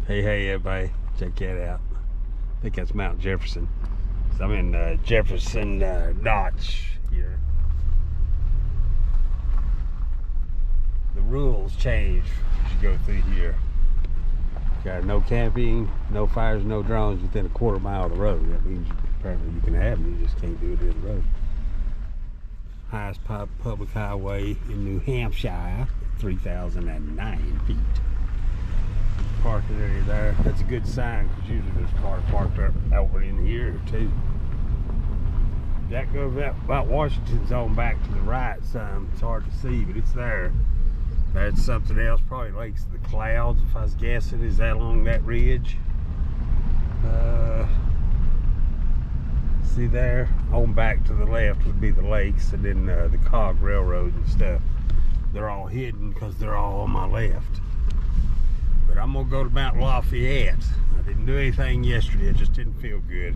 Hey everybody, check that out. I think that's Mount Jefferson. So I'm in Jefferson Notch here. The rules change as you go through here. Got no camping, no fires, no drones within a quarter-mile of the road. That means apparently you can have them, you just can't do it in the road. Highest public highway in New Hampshire, 3,009 feet. Parking area there. That's a good sign because usually there's cars parked over in here too. That goes about Washington's on back to the right some. It's hard to see, but it's there. That's something else, probably Lakes of the Clouds, if I was guessing. Is that along that ridge? See there? On back to the left would be the lakes, and then the cog railroad and stuff. They're all hidden because they're all on my left. But I'm gonna go to Mount Lafayette. I didn't do anything yesterday, it just didn't feel good.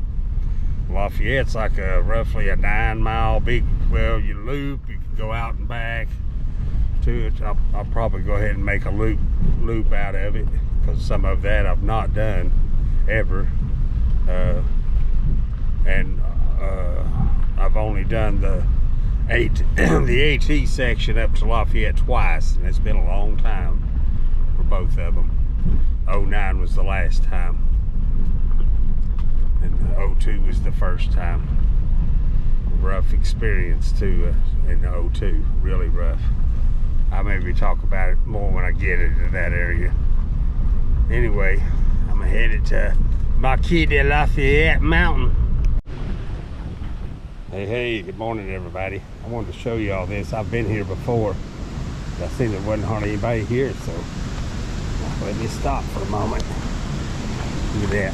Lafayette's like roughly a 9-mile big, well, you loop, you can go out and back to it. I'll probably go ahead and make a loop out of it, because some of that I've not done ever. I've only done the AT section up to Lafayette twice, and it's been a long time for both of them. 09 was the last time, and 02 was the first time. Rough experience too in 02, really rough. I'll maybe talk about it more when I get into that area. Anyway, I'm headed to Marquis de Lafayette Mountain. Hey, good morning everybody. I wanted to show you all this. I've been here before, but I seen there wasn't hardly anybody here, so let me stop for a moment. Look at that.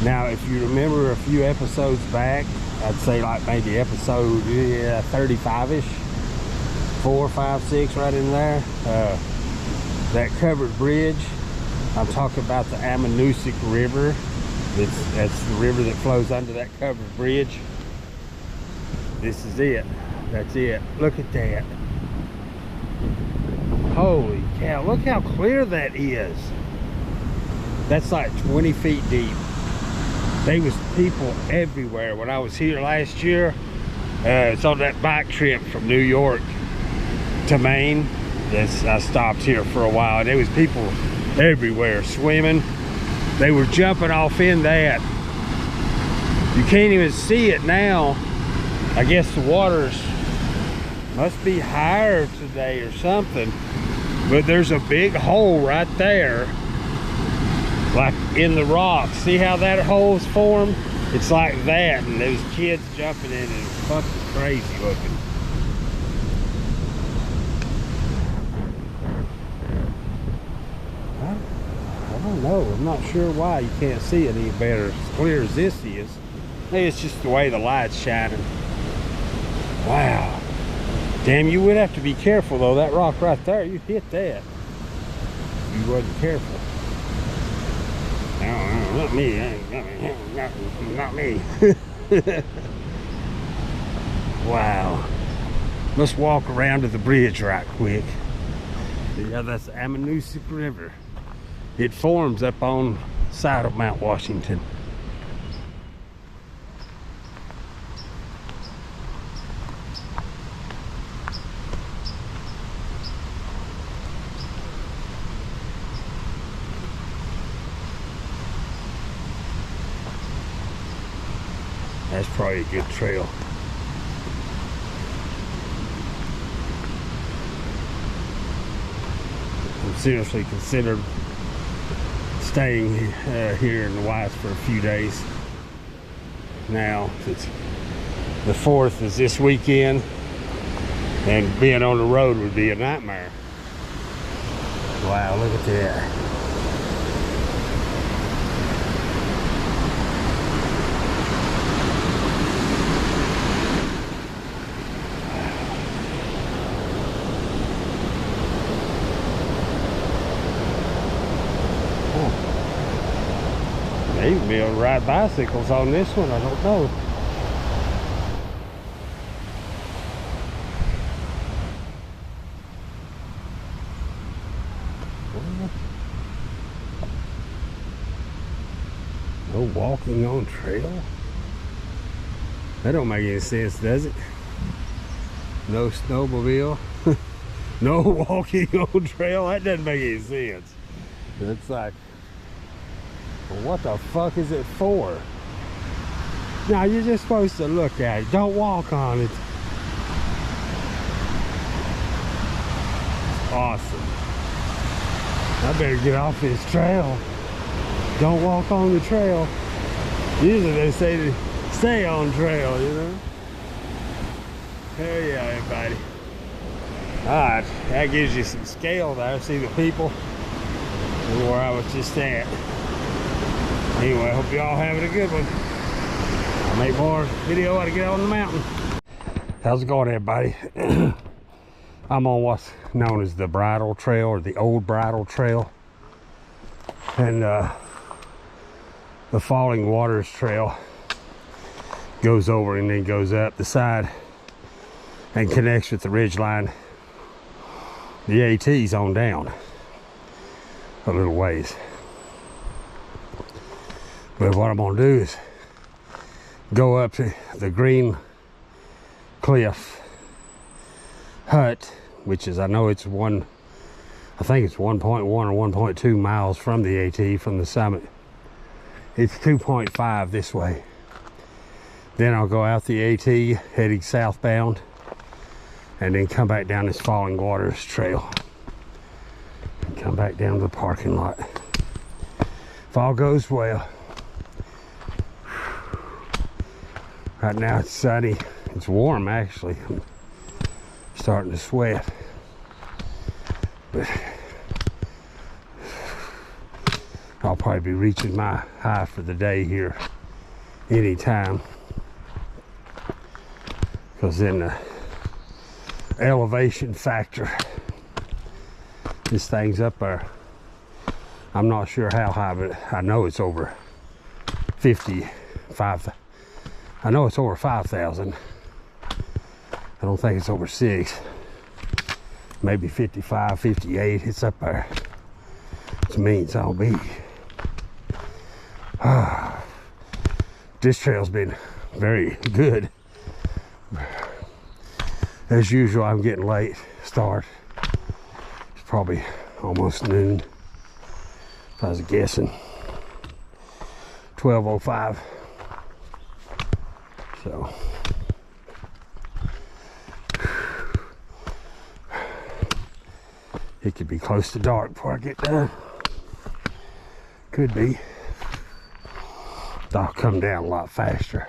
Now, if you remember a few episodes back, I'd say like maybe episode 35-ish, 4, 5, 6, right in there. That covered bridge, I'm talking about the Ammonoosuc River. That's the river that flows under that covered bridge. This is it. That's it. Look at that. Holy cow, look how clear that is. That's like 20 feet deep. There was people everywhere. When I was here last year, it's on that bike trip from New York to Maine. I stopped here for a while, and there was people everywhere swimming. They were jumping off in that. You can't even see it now. I guess the waters must be higher today or something. But there's a big hole right there, like in the rock. See how that hole's formed? It's like that, and there's kids jumping in it. It's fucking crazy looking. I don't know. I'm not sure why you can't see it any better as clear as this is. Maybe it's just the way the light's shining. Wow. Damn, you would have to be careful though. That rock right there, you hit that. You wasn't careful. No, not me. Not me. Wow. Let's walk around to the bridge right quick. Yeah, that's the Ammonoosuc River. It forms up on the side of Mount Washington. That's probably a good trail. I'm seriously considered staying here in the Whites for a few days. Now, it's the 4th is this weekend, and being on the road would be a nightmare. Wow, look at that. They even be able to ride bicycles on this one, I don't know. No walking on trail? That don't make any sense, does it? No snowmobile. No walking on trail. That doesn't make any sense. It's like, well, what the fuck is it for? Now you're just supposed to look at it. Don't walk on it. It's awesome. I better get off this trail. Don't walk on the trail. Usually they say to stay on trail, you know? Hell yeah, everybody. Alright, that gives you some scale there. See the people and where I was just at. Anyway, I hope y'all having a good one. I'll make more video how to get on the mountain. How's it going, everybody? I'm on what's known as the Bridle Trail, or the Old Bridle Trail. And the Falling Waters Trail goes over and then goes up the side and connects with the ridge line. The AT's on down a little ways. But what I'm gonna do is go up to the Green Cliff Hut, which is, I know it's I think it's 1.1 or 1.2 miles from the AT, from the summit. It's 2.5 this way. Then I'll go out the AT heading southbound and then come back down this Falling Waters Trail and come back down to the parking lot. If all goes well. Right now it's sunny. It's warm actually. I'm starting to sweat. But I'll probably be reaching my high for the day here anytime. Because then the elevation factor, this thing's up there. I'm not sure how high, but I know it's over 55. I know it's over 5,000. I don't think it's over 6. Maybe 55, 58. It's up there. Which means I'll be. This trail's been very good. As usual, I'm getting late start. It's probably almost noon. If I was guessing, 12:05. So it could be close to dark before I get done. Could be. I'll come down a lot faster.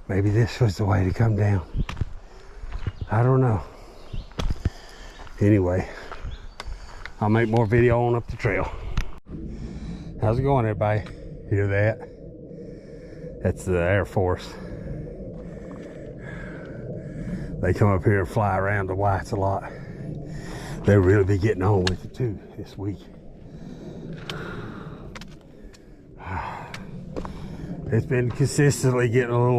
Maybe this was the way to come down. I don't know. Anyway, I'll make more video on up the trail. How's it going, everybody? Hear that? That's the Air Force. They come up here and fly around the whites a lot. They'll really be getting on with it too this week. It's been consistently getting a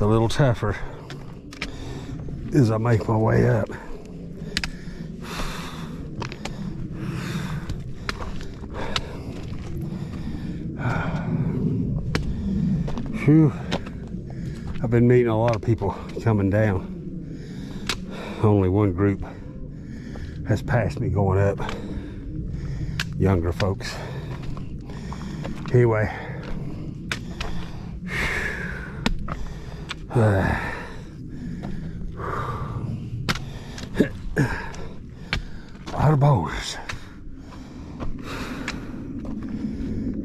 little tougher as I make my way up. Whew. I've been meeting a lot of people coming down. Only one group has passed me going up. Younger folks. Anyway. A lot of boulders.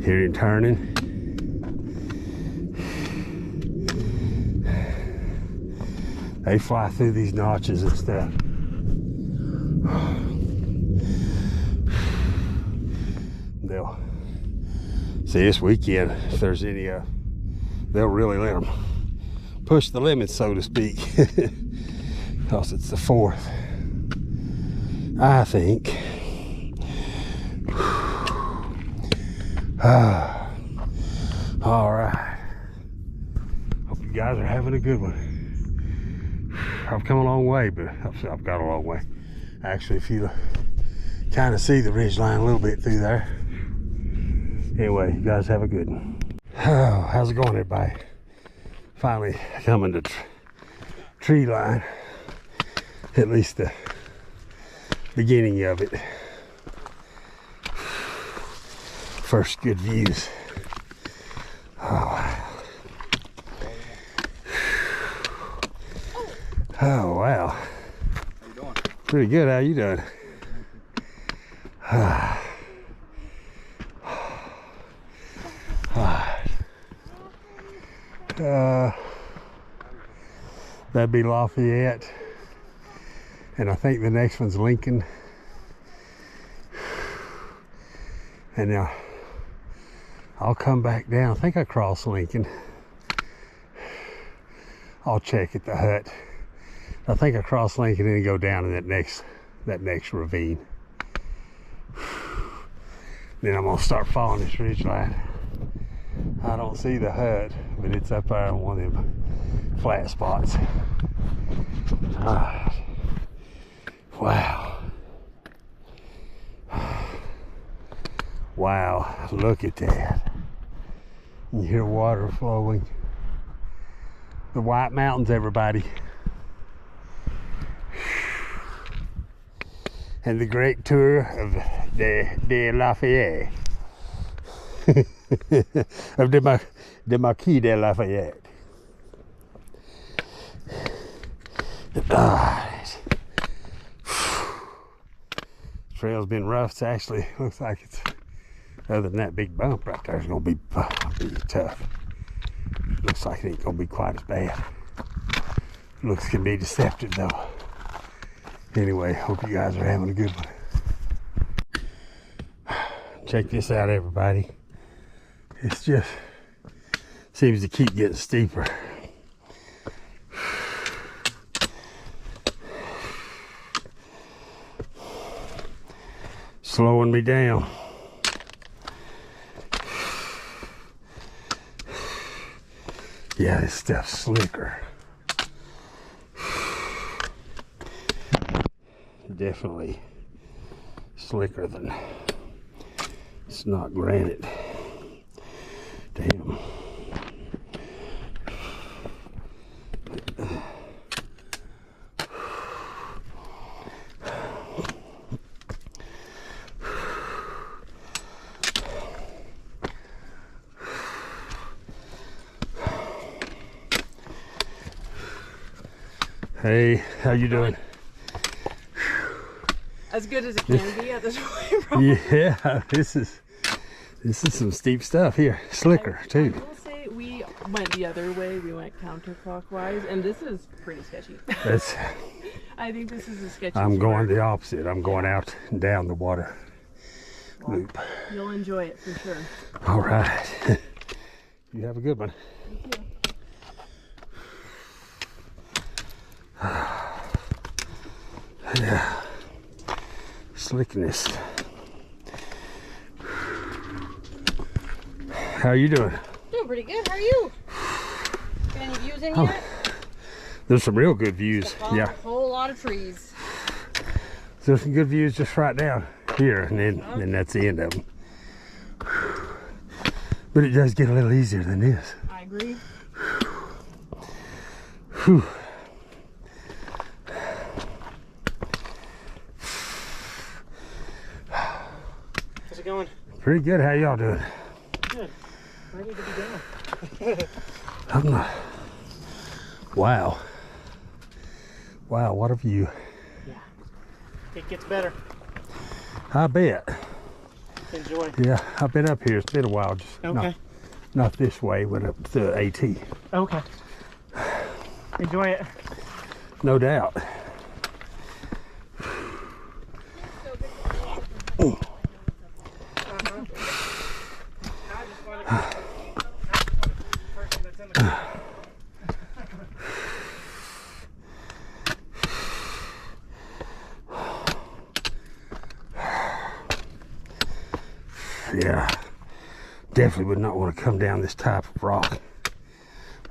Hear it turning. They fly through these notches and stuff. They'll see this weekend if there's any. They'll really let them push the limits, so to speak, because it's the 4th. I think. All right. Hope you guys are having a good one. I've come a long way, but I've got a long way. Actually, if you kind of see the ridge line a little bit through there, Anyway, you guys have a good one. Oh, how's it going, everybody? Finally coming to tree line. At least the beginning of it. First good views. Oh, oh wow. How you doing? Pretty good. How you doing? That'd be Lafayette, and I think the next one's Lincoln, and now I'll come back down. I think I crossed Lincoln. I'll check at the hut. I think I crossed Lincoln and go down in that next ravine. Then I'm gonna start following this ridge line. I don't see the hut, but it's up there on one of them flat spots. Wow. Wow, look at that. You hear water flowing. The White Mountains, everybody. And the great tour of the Lafayette. Of the Marquis de Lafayette. Trail's been rough. It's actually looks like it's, other than that big bump right there, it's gonna be tough. Looks like it ain't gonna be quite as bad. Looks can be deceptive though. Anyway, hope you guys are having a good one. Check this out, everybody. It's just seems to keep getting steeper. Slowing me down. Yeah, this stuff's slicker. Definitely slicker than, it's not granite. Damn. Hey, how you doing? As good as it can be at this point, probably. Yeah, this is some steep stuff here. Slicker too. I will say we went the other way. We went counterclockwise, and this is pretty sketchy. That's. I think this is a sketchy. I'm going the opposite. I'm going out and down the water loop. You'll enjoy it for sure. All right. You have a good one. Thank you. Yeah. Slickness. How are you doing? Doing pretty good. How are you? Got any views in yet? There's some real good views. Yeah. A whole lot of trees. There's some good views just right down here, and then that's the end of them. But it does get a little easier than this. I agree. Whew. How's it going? Pretty good. How y'all doing? Good. Ready to be down. I'm not. Wow. Wow, what a view. Yeah. It gets better. I bet. Enjoy. Yeah, I've been up here. It's been a while. Just Okay. not this way. Went up to AT. Okay. Enjoy it. No doubt. Yeah, definitely would not want to come down this type of rock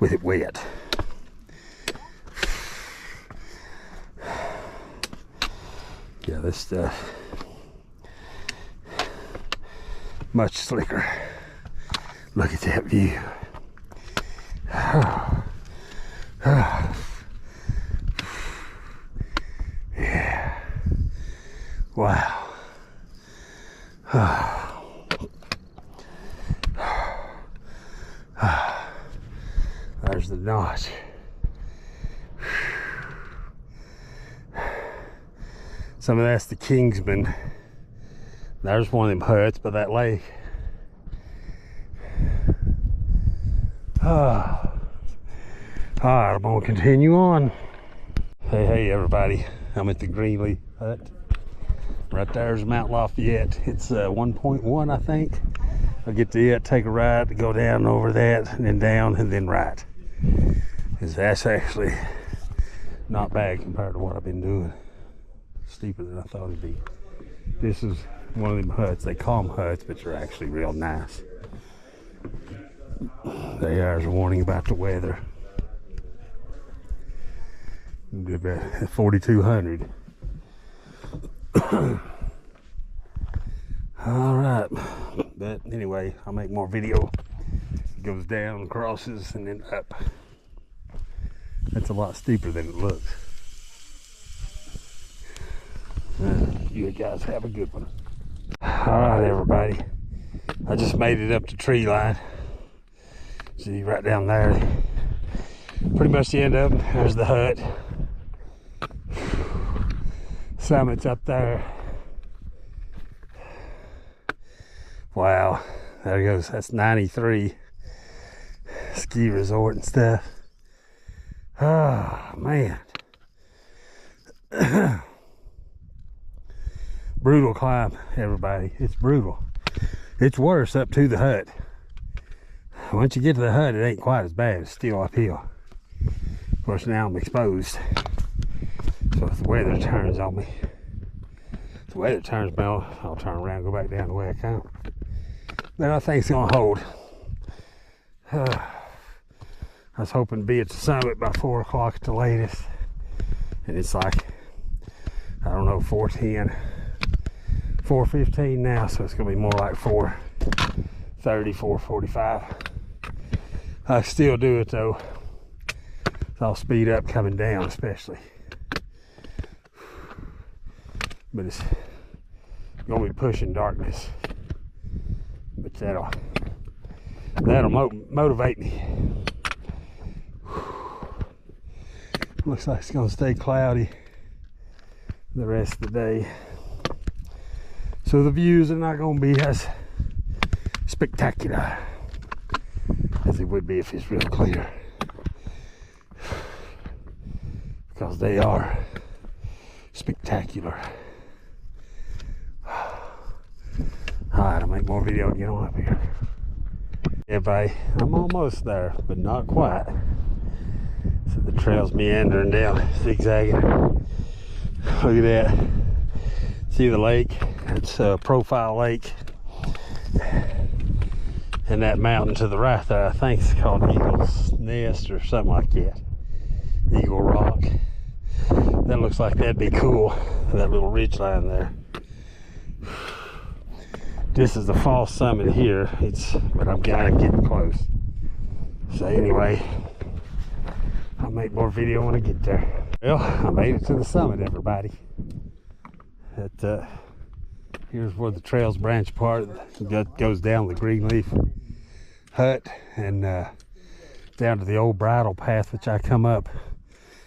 with it wet. Yeah, this stuff much slicker. Look at that view. Yeah. Wow. There's the notch. Some of that's the Kingsman. There's one of them huts by that lake. Alright, I'm gonna continue on. Hey everybody, I'm at the Greenleaf hut. Right there's Mount Lafayette. It's 1.1, I think. I'll get to it, take a ride, go down over that, and then down, and then right. Because that's actually not bad compared to what I've been doing. Steeper than I thought it'd be. This is one of them huts. They call them huts, but they're actually real nice. There's a warning about the weather. Good at 4,200. All right, but anyway, I'll make more video. It goes down, crosses, and then up. That's a lot steeper than it looks. You guys have a good one. All right, everybody. I just made it up to tree line. See, right down there. Pretty much the end of them. There's the hut. Summit's up there. Wow, there goes. That's 93 ski resort and stuff. Oh man. Brutal climb, everybody. It's brutal. It's worse up to the hut. Once you get to the hut, it ain't quite as bad. It's still uphill. Of course, now I'm exposed. So if the weather turns on me, if the weather turns me on, I'll turn around and go back down the way I come. But I think it's gonna hold. I was hoping to be at the summit by 4 o'clock at the latest. And it's like, I don't know, 4:10, 4:15 now, so it's gonna be more like 4:30, 4:45. I still do it though. So I'll speed up coming down especially. But it's gonna be pushing darkness. But that'll motivate me. Looks like it's gonna stay cloudy the rest of the day. So the views are not gonna be as spectacular as it would be if it's real clear. Because they are spectacular. Alright, I'll make more video and get on up here. Everybody, I'm almost there, but not quite. So the trail's meandering down, zigzagging. Look at that. See the lake? It's a Profile Lake. And that mountain to the right there, I think it's called Eagle's Nest or something like that. Eagle Rock. That looks like that'd be cool, that little ridge line there. This is the false summit here, but I'm kind of getting close. So anyway, I'll make more video when I get there. Well, I made it to the summit, everybody. Here's where the trails branch apart. That goes down the Greenleaf hut and down to the old bridle path, which I come up.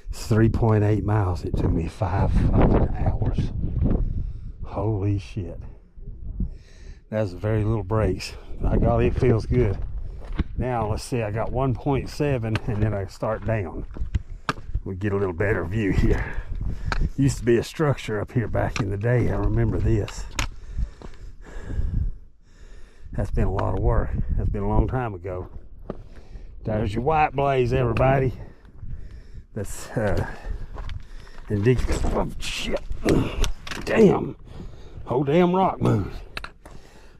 It's 3.8 miles. It took me 5 fucking hours. Holy shit. That's very little breaks. By golly, it feels good. Now let's see, I got 1.7 and then I start down. We get a little better view here. Used to be a structure up here back in the day. I remember this. That's been a lot of work. That's been a long time ago. There's your white blaze, everybody. That's indicative of shit. Damn. Whole damn rock moved.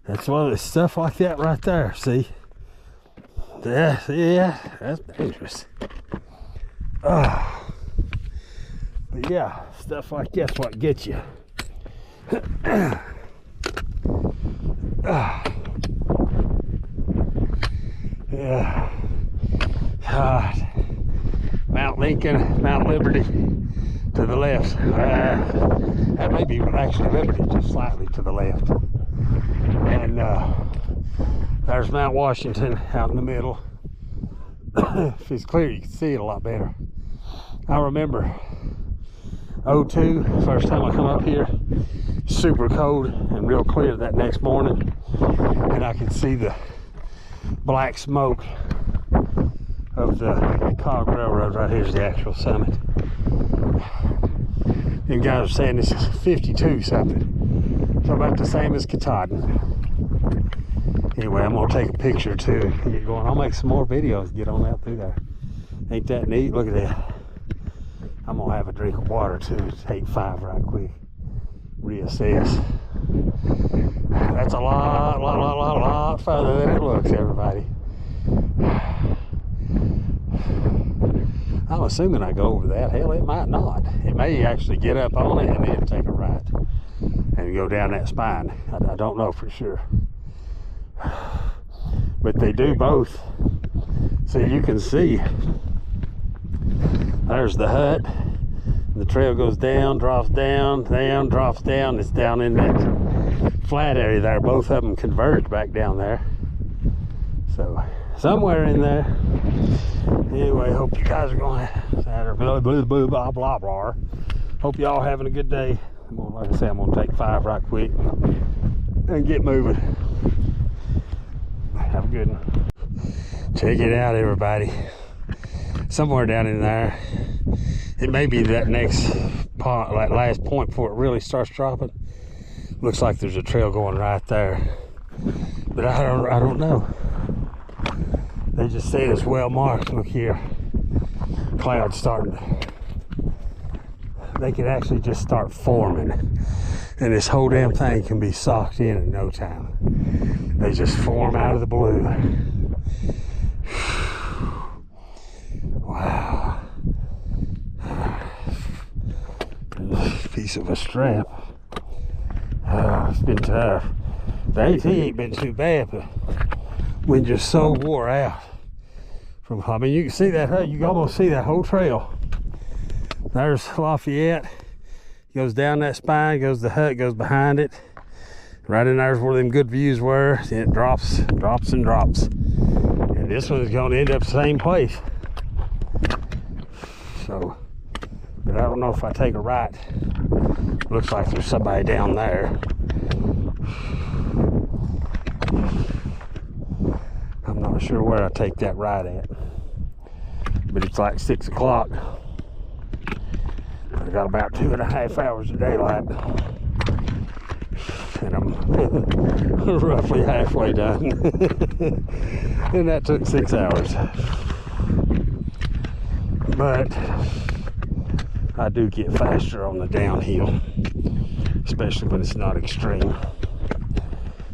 That's one of the stuff like that right there, see? Yeah, that's dangerous. But yeah, stuff like that's what gets you. thinking Mount Liberty to the left. That may be actually Liberty, just slightly to the left. And there's Mount Washington out in the middle. If it's clear, you can see it a lot better. I remember 02, first time I come up here, super cold and real clear that next morning, and I could see the black smoke of the Cog Railroad. Right here's the actual summit. You guys are saying this is 52 something, so about the same as Katahdin. Anyway, I'm gonna take a picture too and get going. I'll make some more videos, get on out through there. Ain't that neat? Look at that. I'm gonna have a drink of water too, take 5 right quick, reassess. That's a lot further than it looks, everybody. I'm assuming I go over that. Hell, it might not. It may actually get up on it and then take a right and go down that spine. I don't know for sure. But they do both. So you can see there's the hut. The trail goes down, drops down, drops down. It's down in that flat area there. Both of them converge back down there. So somewhere in there. Anyway, hope you guys are going blah blah blah. Hope y'all having a good day. Like I said, I'm gonna take 5 right quick and get moving. Have a good one. Check it out, everybody. Somewhere down in there, it may be that next point, that last point before it really starts dropping. Looks like there's a trail going right there, but I don't know. They just say it's well marked. Look here, clouds starting. They could actually just start forming, and this whole damn thing can be socked in no time. They just form out of the blue. Wow. Piece of a strap. It's been tough. The AT ain't been too bad, but we're just so wore out. I mean, you can see that hut. You can almost see that whole trail. There's Lafayette. Goes down that spine, goes the hut, goes behind it. Right in there's where them good views were. And it drops and drops. And this one's going to end up the same place. So, but I don't know if I take a right. Looks like there's somebody down there. I'm not sure where I take that right at. But it's like 6 o'clock. I got about 2.5 hours of daylight. And I'm roughly halfway done. And that took 6 hours. But I do get faster on the downhill, especially when it's not extreme.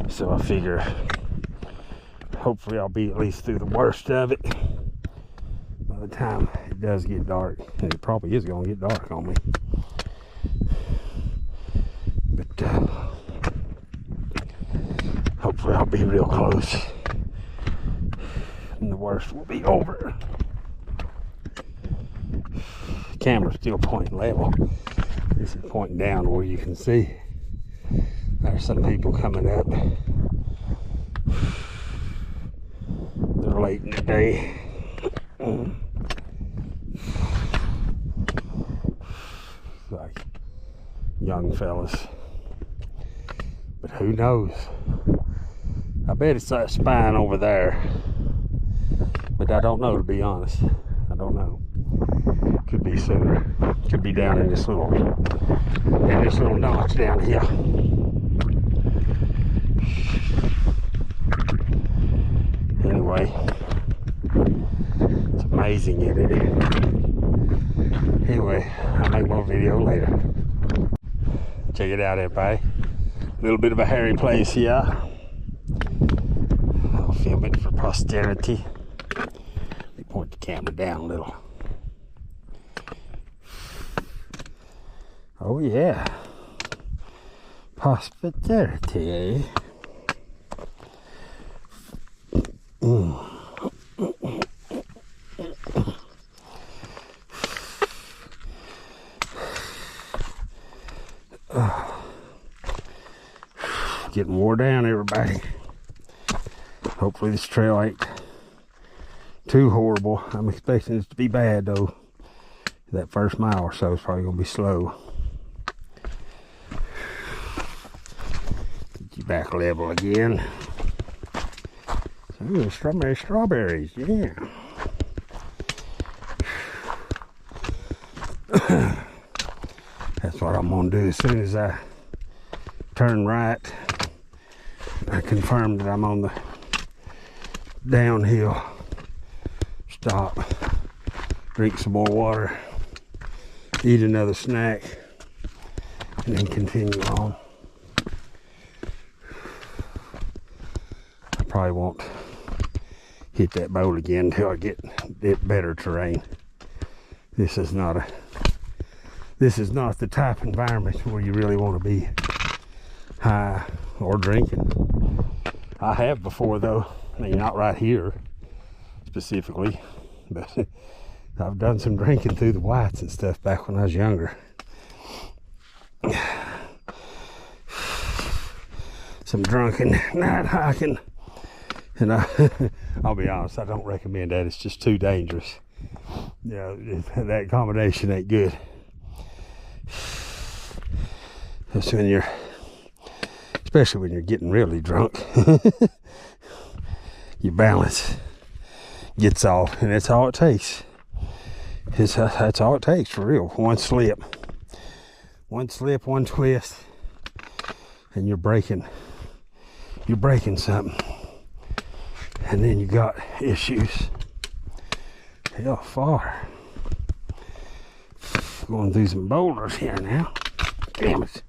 So I figure hopefully I'll be at least through the worst of it by the time it does get dark. And it probably is going to get dark on me. But hopefully I'll be real close and the worst will be over. The camera's still pointing level. This is pointing down where you can see there's some people coming up. They're late in the day. Like young fellas. But who knows? I bet it's that spine over there. But I don't know, to be honest. I don't know. Could be sooner. Could be down in this little notch down here. Anyway, it's amazing, isn't it? Anyway, I'll make more video later. Check it out, everybody. A little bit of a hairy place here. I'll film it for posterity. Let me point the camera down a little. Oh yeah, posterity, eh? getting wore down, everybody. Hopefully this trail ain't too horrible. I'm expecting it to be bad though. That first mile or so is probably gonna be slow. Get you back level again. Ooh, strawberries, yeah. That's what I'm gonna do as soon as I turn right. I confirm that I'm on the downhill. Stop, drink some more water, eat another snack, and then continue on. I probably won't hit that boat again until I get better terrain. This is not the type of environment where you really want to be high or drinking. I have before though. I mean, not right here specifically, but I've done some drinking through the whites and stuff back when I was younger. Some drunken night hiking, and I'll be honest, I don't recommend that. It's just too dangerous. You know, that combination ain't good. That's when you're, especially when you're getting really drunk, your balance gets off, and that's all it takes. That's all it takes for real. One slip, one twist, and you're breaking something, and then you got issues. Hell, far. Going through some boulders here now. Damn it.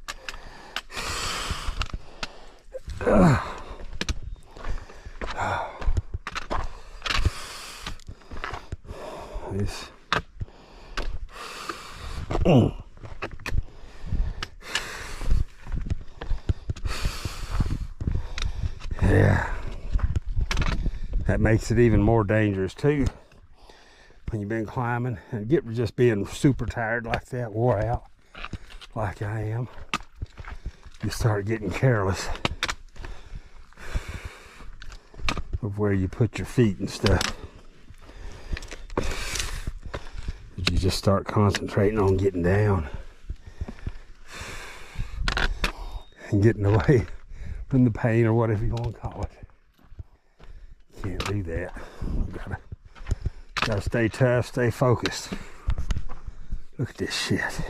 This. Yeah. That makes it even more dangerous too. When you've been climbing and just being super tired like that, wore out like I am, you start getting careless of where you put your feet and stuff. You just start concentrating on getting down and getting away from the pain, or whatever you want to call it. Can't do that. Gotta stay tough, stay focused. Look at this shit.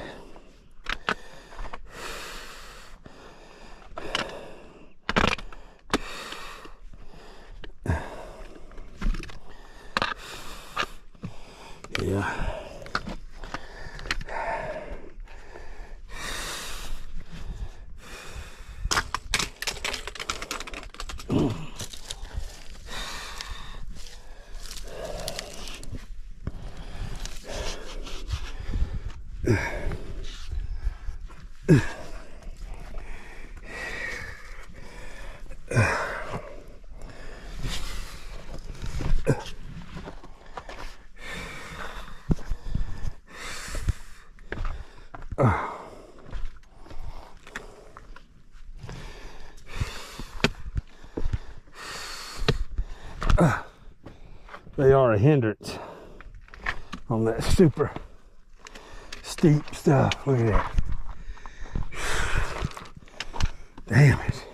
Yeah. They are a hindrance on that super steep stuff. Look at that. Damn it.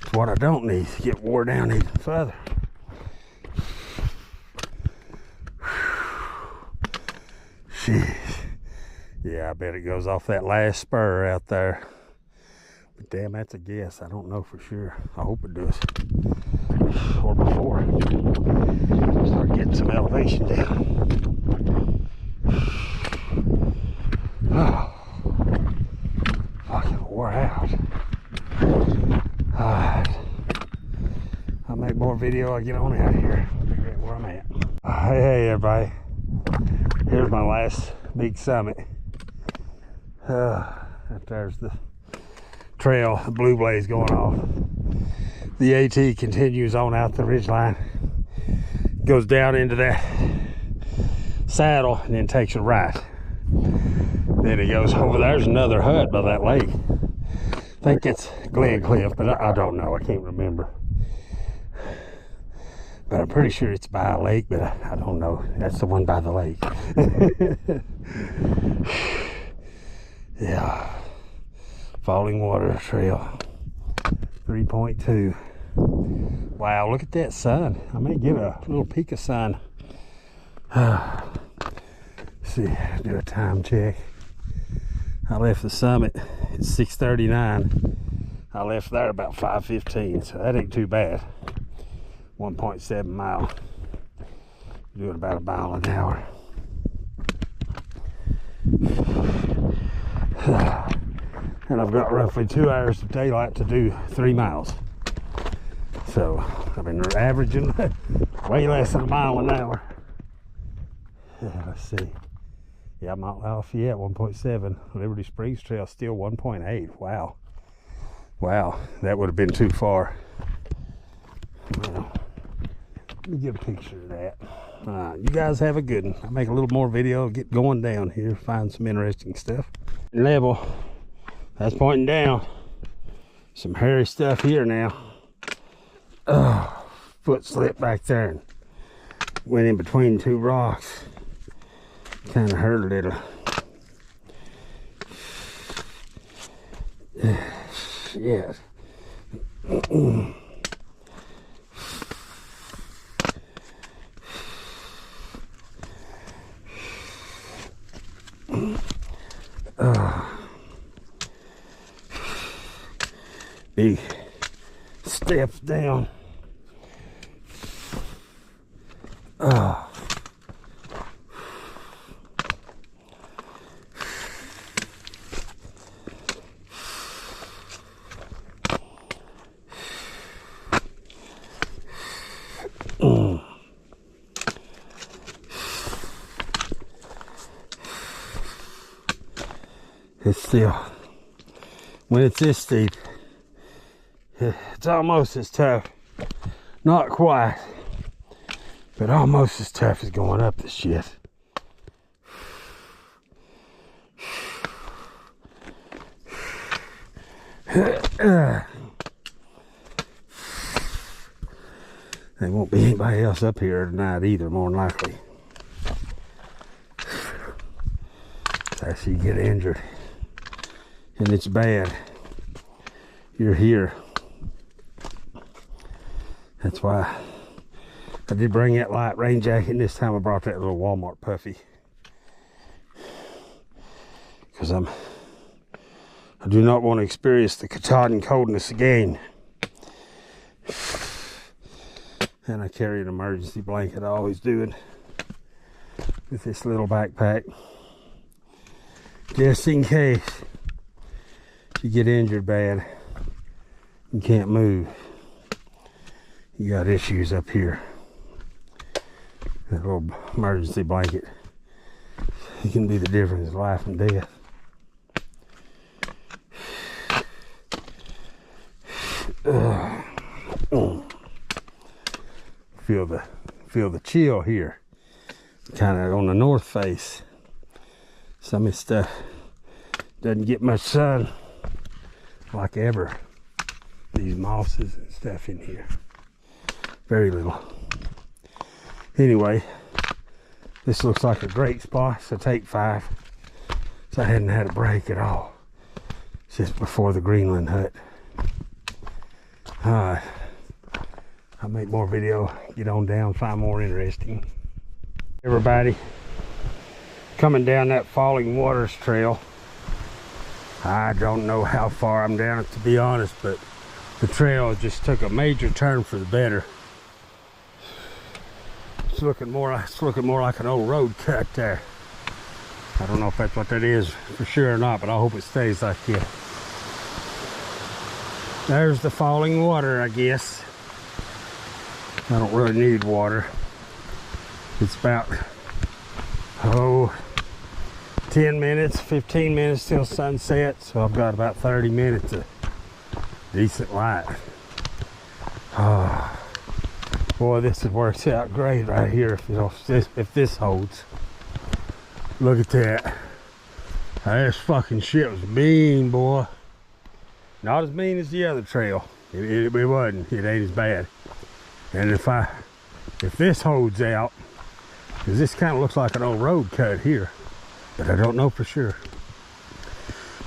It's what I don't need to get wore down even further. Jeez. Yeah, I bet it goes off that last spur out there. But damn, that's a guess. I don't know for sure. I hope it does. Or before. Start getting some elevation down. Oh. Fucking wore out. Alright. I'll make more video. I'll get on out of here. Figure out where I'm at. Hey everybody. Here's my last big summit. There's the trail, the blue blaze going off. The AT continues on out the ridgeline, goes down into that saddle, and then takes a right. Then it goes over there's another hut by that lake. think it's Glen Cliff, but I don't know. I can't remember. But I'm pretty sure it's by a lake, but I don't know. That's the one by the lake. Yeah. Falling Water Trail. 3.2. Wow, look at that sun. I may get a little peek of sun. See, do a time check. I left the summit at 6:39. I left there about 5:15, so that ain't too bad. 1.7 mile. Doing about a mile an hour. And I've got roughly 2 hours of daylight to do 3 miles. So I've been averaging way less than a mile an hour. Let's see. Yeah, I'm out Lafayette 1.7. Liberty Springs Trail still 1.8. Wow. Wow, that would have been too far. Well, let me get a picture of that. You guys have a good one. I'll make a little more video, get going down here, find some interesting stuff. Level, that's pointing down. Some hairy stuff here now. Oh, foot slipped back there and went in between 2 rocks. Kind of hurt a little. Shit. Big steps down. It's still, when it's this steep, it's almost as tough. Not quite, but almost as tough as going up this shit. There won't be anybody else up here tonight either, more than likely. Unless you get injured. And it's bad. You're here. That's why I did bring that light rain jacket, and this time I brought that little Walmart puffy. Because I do not want to experience the Katahdin coldness again. And I carry an emergency blanket. I always do it with this little backpack. Just in case you get injured bad and can't move. You got issues up here. That little emergency blanket, it can be the difference of life and death. Feel the chill here, kind of on the north face. Some of this stuff doesn't get much sun like ever. These mosses and stuff in here, very little. Anyway, this looks like a great spot. So take 5. So I hadn't had a break at all just before the Greenland hut. Alright, I'll make more video, get on down, find more interesting. Everybody, coming down that Falling Waters Trail. I don't know how far I'm down it, to be honest, but the trail just took a major turn for the better. It's looking more like an old road cut there. I don't know if that's what that is for sure or not, but I hope it stays like that. There's the falling water, I guess. I don't really need water. It's about 10 minutes, 15 minutes till sunset, so I've got about 30 minutes of decent light. Oh, boy, this works out great right here if this holds. Look at that. This fucking shit was mean, boy. Not as mean as the other trail. It wasn't. It ain't as bad. And if this holds out, because this kind of looks like an old road cut here, but I don't know for sure.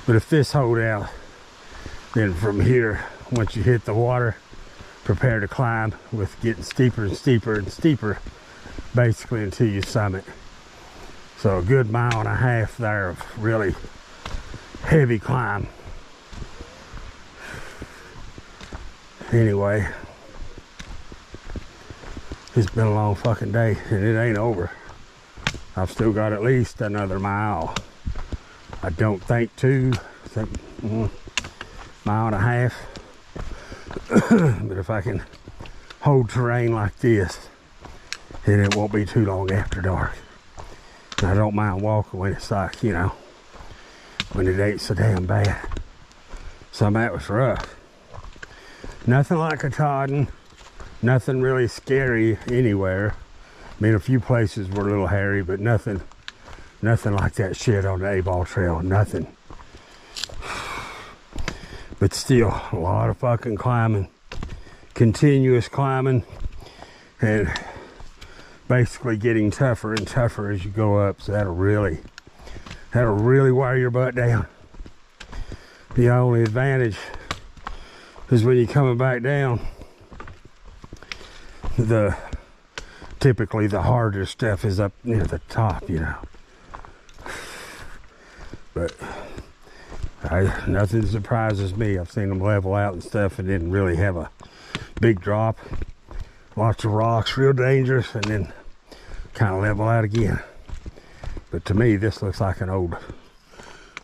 But if this holds out, then from here, once you hit the water, prepare to climb with getting steeper and steeper and steeper, basically until you summit. So a good 1.5 miles there of really heavy climb. Anyway, it's been a long fucking day and it ain't over. I've still got at least another mile. I don't think 2, I think 1.5 miles. But if I can hold terrain like this, then it won't be too long after dark. And I don't mind walking when it's like, you know, when it ain't so damn bad. Some of that was rough. Nothing like a Todding, nothing really scary anywhere. I mean, a few places were a little hairy, but nothing like that shit on the A-Ball Trail, nothing. But still, a lot of fucking climbing, continuous climbing, and basically getting tougher and tougher as you go up. So that'll really wear your butt down. The only advantage is when you're coming back down, typically the harder stuff is up near the top, you know. But nothing surprises me. I've seen them level out and stuff and didn't really have a big drop. Lots of rocks, real dangerous, and then kind of level out again. But to me, this looks like would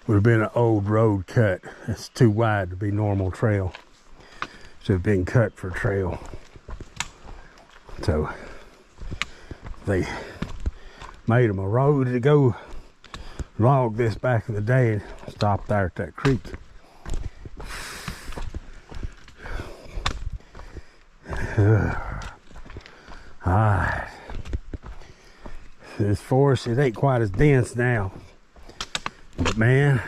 have been an old road cut. It's too wide to be normal trail. Should have been cut for trail. So they made them a road to go log this back in the day and stop there at that creek. Alright. This forest, it ain't quite as dense now. But man,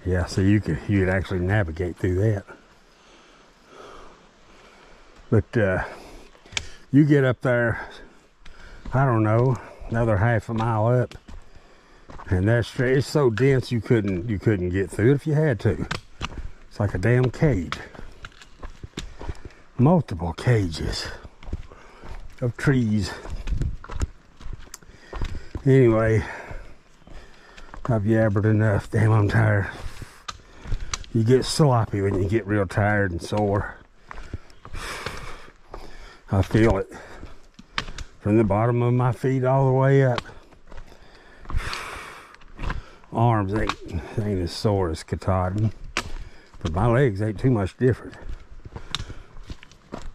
yeah, so you could actually navigate through that. But you get up there, I don't know, another 1/2 mile up, and that straight, it's so dense you couldn't get through it if you had to. It's like a damn cage. Multiple cages of trees. Anyway, I've yabbered enough. Damn, I'm tired. You get sloppy when you get real tired and sore. I feel it from the bottom of my feet all the way up. Arms ain't as sore as Katahdin, but my legs ain't too much different.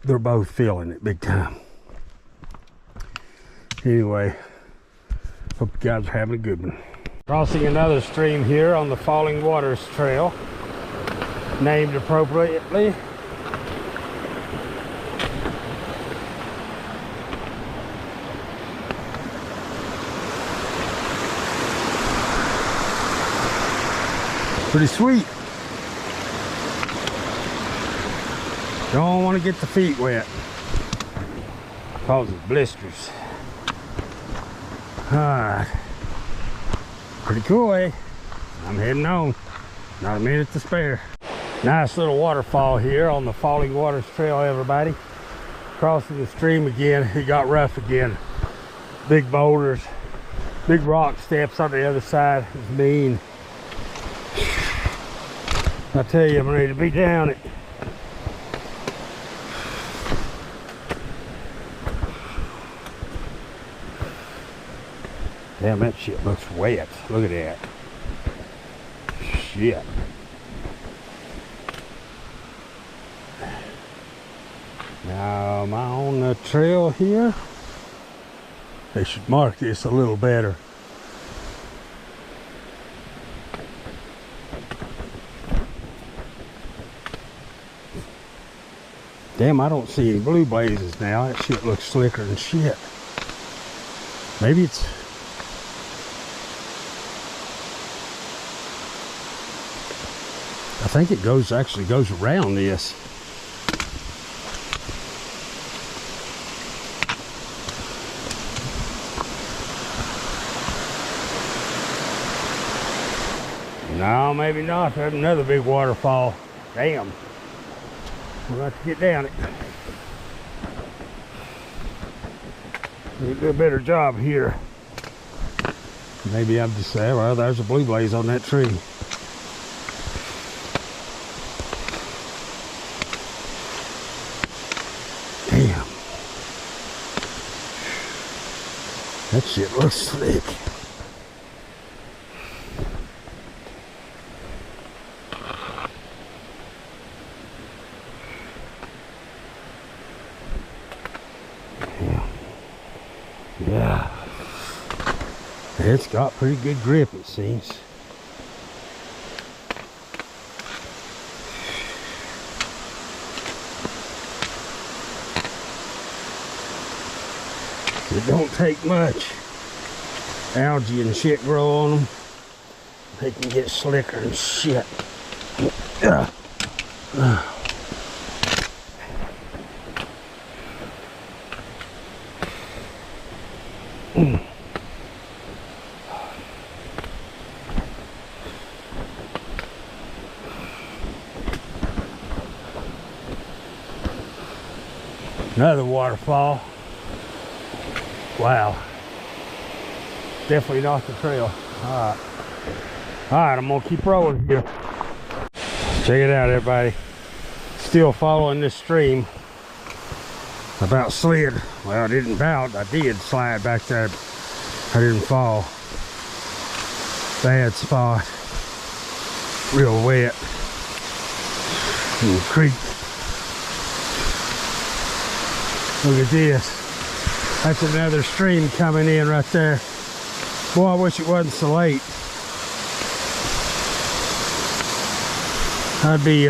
They're both feeling it big time. Anyway, hope you guys are having a good one. Crossing another stream here on the Falling Waters Trail, named appropriately. Pretty sweet. Don't want to get the feet wet. Causes blisters. Alright. Pretty cool, eh? I'm heading on. Not a minute to spare. Nice little waterfall here on the Falling Waters Trail, everybody. Crossing the stream again. It got rough again. Big boulders, big rock steps on the other side. It's mean. I tell you, I'm ready to be down it. Damn, that shit looks wet. Look at that. Shit. Now, am I on the trail here? They should mark this a little better. Damn, I don't see any blue blazes now. That shit looks slicker than shit. Maybe it's... I think it actually goes around this. No, maybe not. There's another big waterfall. Damn. We'll have to get down it. We'll do a better job here. Maybe I'm just saying, well, there's a blue blaze on that tree. Damn. That shit looks slick. Yeah, it's got pretty good grip, it seems. It don't take much. Algae and shit grow on them. They can get slicker and shit. Another waterfall. Wow. Definitely not the trail. Alright. Alright, I'm gonna keep rolling here. Check it out, everybody. Still following this stream. About slid. Well, I didn't bout. I did slide back there. I didn't fall. Bad spot. Real wet. And creek. Look at this. That's another stream coming in right there. Boy, I wish it wasn't so late. I'd be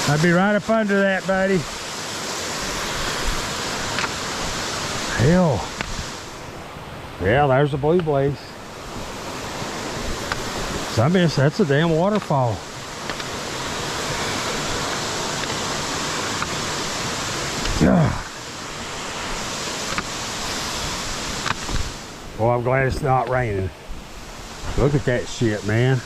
I'd be right up under that, buddy. Hell. Yeah, there's the blue blaze. So I miss, that's a damn waterfall. Well, I'm glad it's not raining. Look at that shit, man.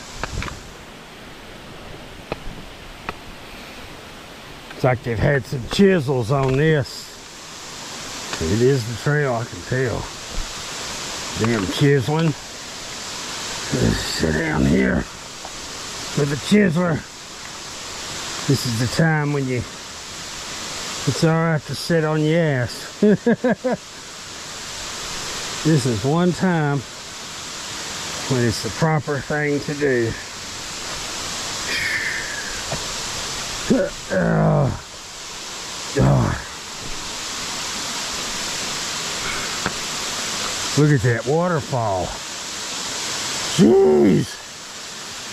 It's like they've had some chisels on this. It is the trail, I can tell. Damn chiseling. Let's sit down here with the chiseler. This is the time when you, it's alright to sit on your ass. This is one time when it's the proper thing to do. Look at that waterfall. Jeez.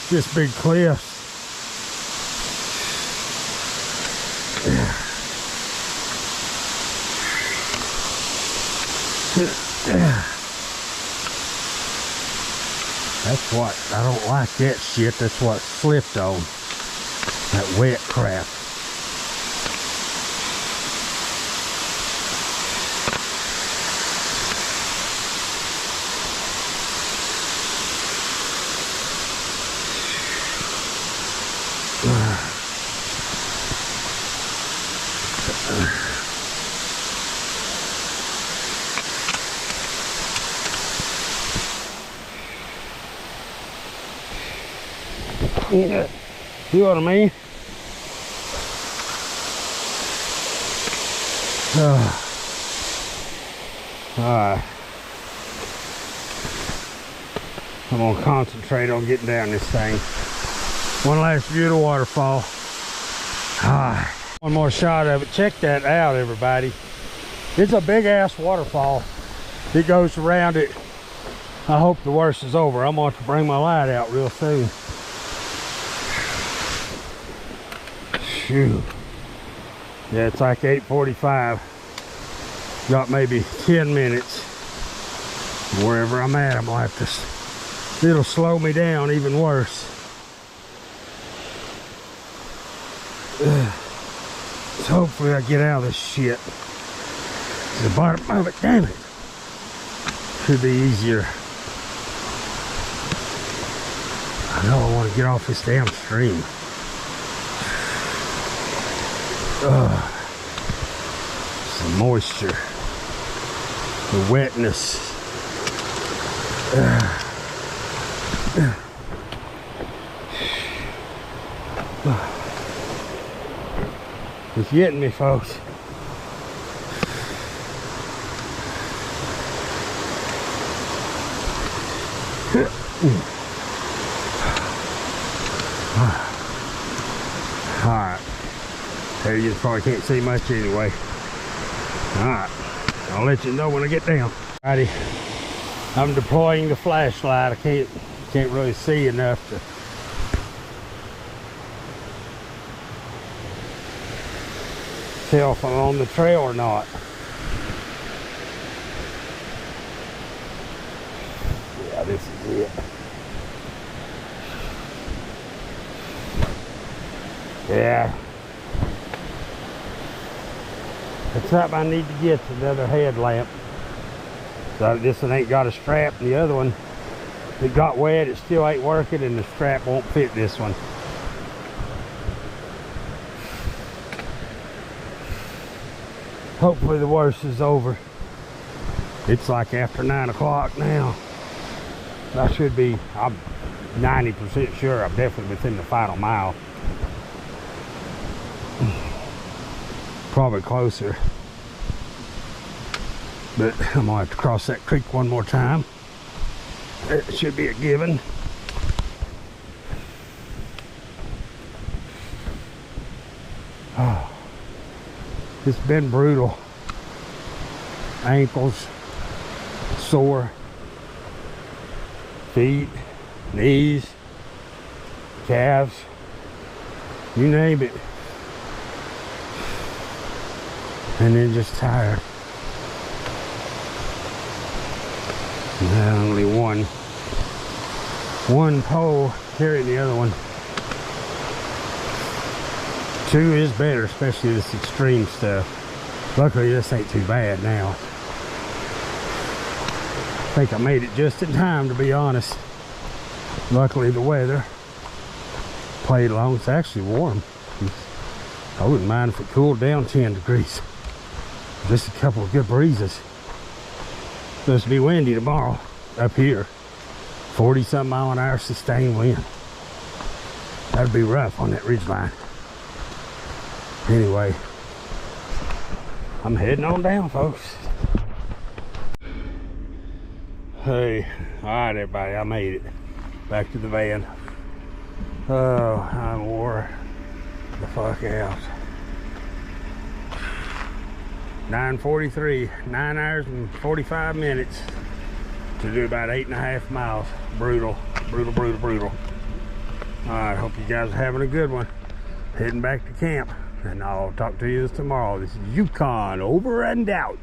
This big cliff. That's what, I don't like that shit. That's what slipped on. That wet crap. Yeah, you know what I mean? Alright. I'm gonna concentrate on getting down this thing. One last view of the waterfall. One more shot of it. Check that out, everybody. It's a big ass waterfall. It goes around it. I hope the worst is over. I'm going to have to bring my light out real soon. Phew. Yeah, it's like 8:45. Got maybe 10 minutes. Wherever I'm at, I'm gonna have to, it'll slow me down even worse. So hopefully I get out of this shit. The bottom of it, damn it. Should be easier. I know I want to get off this damn stream. The moisture, the wetness. It's getting me, folks. Alright. There you probably can't see much anyway. Alright. I'll let you know when I get down. Alrighty. I'm deploying the flashlight. I can't really see enough to tell if I'm on the trail or not. Yeah, this is it. Yeah. That's something I need to get, another headlamp. So this one ain't got a strap, and the other one, it got wet, it still ain't working, and the strap won't fit this one. Hopefully the worst is over. It's like after 9 o'clock now. I should be, I'm 90% sure I'm definitely within the final mile. Probably closer. But I'm gonna have to cross that creek one more time. It should be a given. Oh, it's been brutal. Ankles sore, feet, knees, calves, you name it. And then just tired. And only one pole carrying the other one. 2 is better, especially this extreme stuff. Luckily this ain't too bad now. I think I made it just in time, to be honest. Luckily the weather played along. It's actually warm. I wouldn't mind if it cooled down 10 degrees. Just a couple of good breezes. Supposed to be windy tomorrow up here. 40-something mile an hour sustained wind. That'd be rough on that ridge line. Anyway, I'm heading on down, folks. Hey, all right, everybody, I made it back to the van. Oh, I wore the fuck out. 9:43, 9 hours and 45 minutes to do about 8.5 miles. Brutal, brutal, brutal, brutal. All right, hope you guys are having a good one. Heading back to camp, and I'll talk to you tomorrow. This is Yukon over and out.